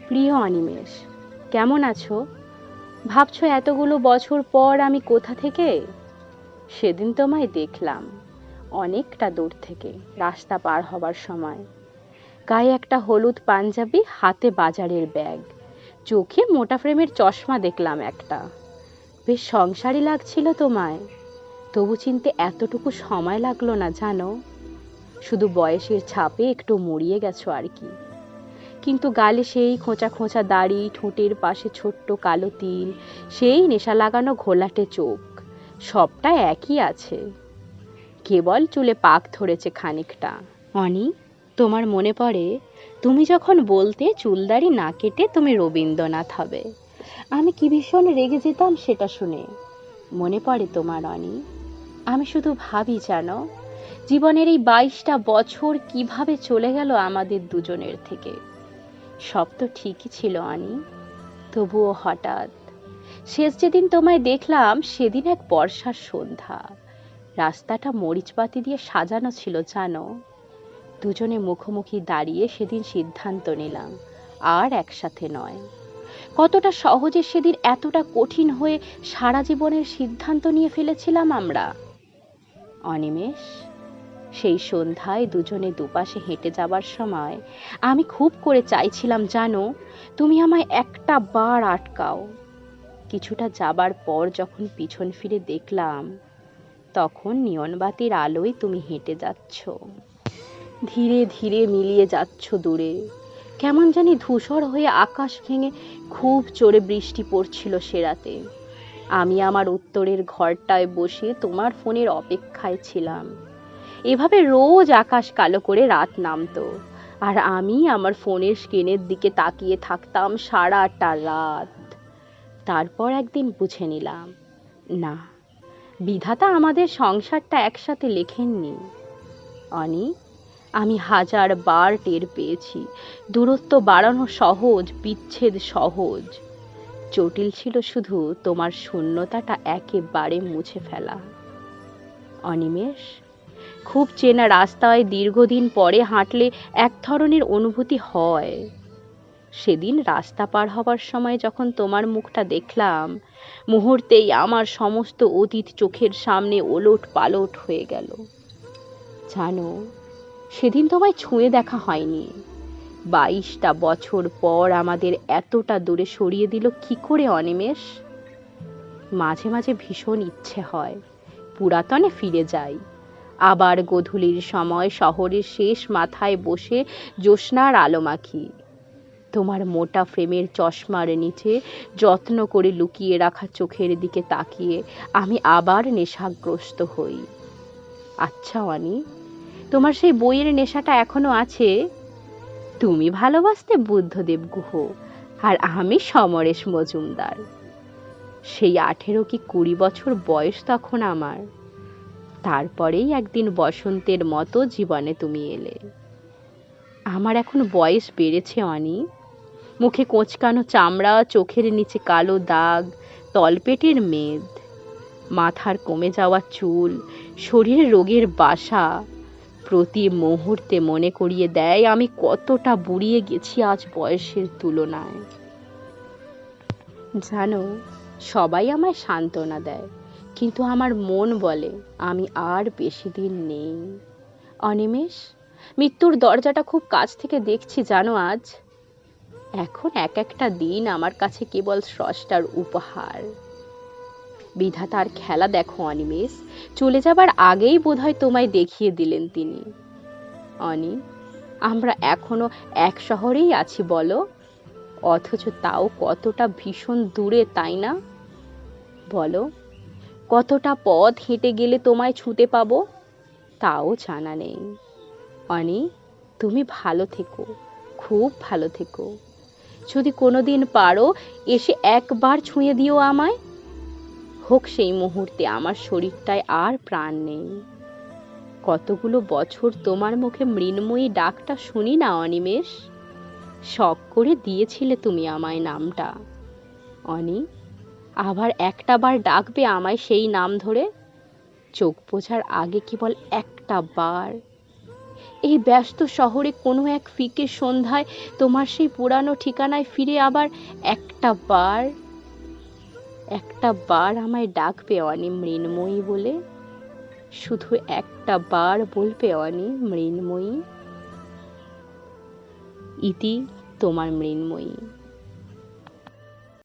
প্রিয় অনিমেষ, কেমন আছো? ভাবছো এতগুলো বছর পর আমি কোথা থেকে? সেদিন তোমায় দেখলাম অনেকটা দূর থেকে, রাস্তা পার হবার সময়। গায়ে একটা হলুদ পাঞ্জাবি, হাতে বাজারের ব্যাগ, চোখে মোটা ফ্রেমের চশমা দেখলাম একটা। বেশ সংসারী লাগছিল তোমায়। তবু চিনতে এতটুকু সময় লাগলো না জানো। শুধু বয়সের ছাপে একটু মুড়িয়ে গেছো আর কি। কিন্তু গালে সেই খোঁচা খোঁচা দাড়ি, ঠোঁটের পাশে ছোট্ট কালো তিল, সেই নেশা লাগানো ঘোলাটে চোখ, সবটা একই আছে। কেবল চুলে পাক ধরেছে খানিকটা। অনি, তোমার মনে পড়ে তুমি যখন বলতে চুলদাড়ি না কেটে তুমি রবীন্দ্রনাথ হবে? আমি কি ভীষণ রেগে যেতাম সেটা শুনে। মনে পড়ে তোমার অনি? আমি শুধু ভাবি জানো, জীবনের এই 22টা বছর কিভাবে চলে গেল আমাদের দুজনের থেকে। সব তো ঠিকই ছিল অনি, তবুও হঠাৎ শেষ যেদিন তোমায় দেখলাম সেদিন এক বর্ষার সন্ধ্যা। রাস্তাটা মরিচবাতি দিয়ে সাজানো ছিল জানো। দুজনে মুখোমুখি দাঁড়িয়ে সেদিন সিদ্ধান্ত নিলাম আর একসাথে নয়। কতটা সহজে সেদিন এতটা কঠিন হয়ে সারা জীবনের সিদ্ধান্ত নিয়ে ফেলেছিলাম আমরা। অনিমেষ, সেই সন্ধ্যায় দুজনে দুপাশে হেঁটে যাবার সময় আমি খুব করে চাইছিলাম জানো, তুমি আমায় একটা বার আটকাও। কিছুটা যাবার পর যখন পিছন ফিরে দেখলাম, তখন নিয়নবাতির আলোয় তুমি হেঁটে যাচ্ছ, ধীরে ধীরে মিলিয়ে যাচ্ছ দূরে। কেমন জানি ধূসর হয়ে আকাশ ভেঙে খুব জোরে বৃষ্টি পড়ছিল সে রাতে। আমি আমার উত্তরের ঘরটায় বসে তোমার ফোনের অপেক্ষায় ছিলাম। এভাবে রোজ আকাশ কালো করে রাত নামতো, আর আমি আমার ফোনের স্ক্রিনের দিকে তাকিয়ে থাকতাম সারাটা রাত। তারপর একদিন বুঝে নিলাম, না, বিধাতা আমাদের সংসারটা একসাথে লেখেননি। অনি, আমি 1000বার টের পেয়েছি দূরত্ব বাড়ানো সহজ, বিচ্ছেদ সহজ। জটিল ছিল শুধু তোমার শূন্যতাটা একেবারে মুছে ফেলা। অনিমেষ, খুব চেনা রাস্তায় দীর্ঘদিন পরে হাঁটলে এক ধরনের অনুভূতি হয়। সেদিন রাস্তা পার হবার সময় যখন তোমার মুখটা দেখলাম, মুহূর্তেই আমার সমস্ত অতীত চোখের সামনে ওলট পালট হয়ে গেল। জানো, সেদিন তোমায় ছুঁয়ে দেখা হয়নি। 22টা বছর পর আমাদের এতটা দূরে সরিয়ে দিল কি করে অনিমেষ? মাঝে মাঝে ভীষণ ইচ্ছে হয় পুরাতনে ফিরে যাই, আবার গোধূলির সময় শহরের শেষ মাথায় বসে জ্যোৎস্নার আলো মাখি। তোমার মোটা ফ্রেমের চশমার নিচে যত্ন করে লুকিয়ে রাখা চোখের দিকে তাকিয়ে আমি আবার নেশাগ্রস্ত হই। আচ্ছা অনি, তোমার সেই বইয়ের নেশাটা এখনো আছে? তুমি ভালোবাসতে বুদ্ধদেব গুহ, আর আমি সমরেশ মজুমদার। সেই 18 কি 20 বছর বয়স তখন আমার। তারপরেই একদিন বসন্তের মতো জীবনে তুমি এলে। আমার এখন বয়স বেড়েছে অনি। মুখে কোঁচকানো চামড়া, চোখের নিচে কালো দাগ, তলপেটের মেদ, মাথার কমে যাওয়া চুল, শরীরে রোগের বাসা প্রতি মুহূর্তে মনে করিয়ে দেয় আমি কতটা বুড়িয়ে গেছি আজ বয়সের তুলনায়। জানো, সবাই আমায় সান্ত্বনা দেয়, কিন্তু আমার মন বলে আমি আর বেশি দিন নেই। অনিমেষ, মৃত্যুর দরজাটা খুব কাছ থেকে দেখছি জানো আজ। এখন এক একটা দিন আমার কাছে কেবল স্রষ্টার উপহার। বিধাতার খেলা দেখো অনিমেষ, চলে যাবার আগেই বোধহয় তোমায় দেখিয়ে দিলেন তিনি। অনি, আমরা এখনো এক শহরেই আছি বলো, অথচ তাও কতটা ভীষণ দূরে, তাই না? বলো, কতটা পথ হেঁটে গেলে তোমায় ছুঁতে পাবো তাও জানা নেই। অনি, তুমি ভালো থেকো, খুব ভালো থেকো। যদি কোনোদিন পারো এসে একবার ছুঁয়ে দিও আমায়, হোক সেই মুহূর্তে আমার শরীরটায় আর প্রাণ নেই। কতগুলো বছর তোমার মুখে মৃন্ময়ী ডাকটা শুনি না অনিমেষ। শখ করে দিয়েছিলে তুমি আমায় নামটা। অনি, আবার একটা বার ডাকবে আমায় সেই নাম ধরে? চোখ বোঝার আগে কেবল একটা বার, এই ব্যস্ত শহরে কোনো এক ফিকে সন্ধ্যায় তোমার সেই পুরানো ঠিকানায় ফিরে আবার একটা বার আমায় ডাকবে অনি মৃন্ময়ী বলে, শুধু একটা বার বলবে অনি মৃন্ময়ী। ইতি তোমার মৃন্ময়ী।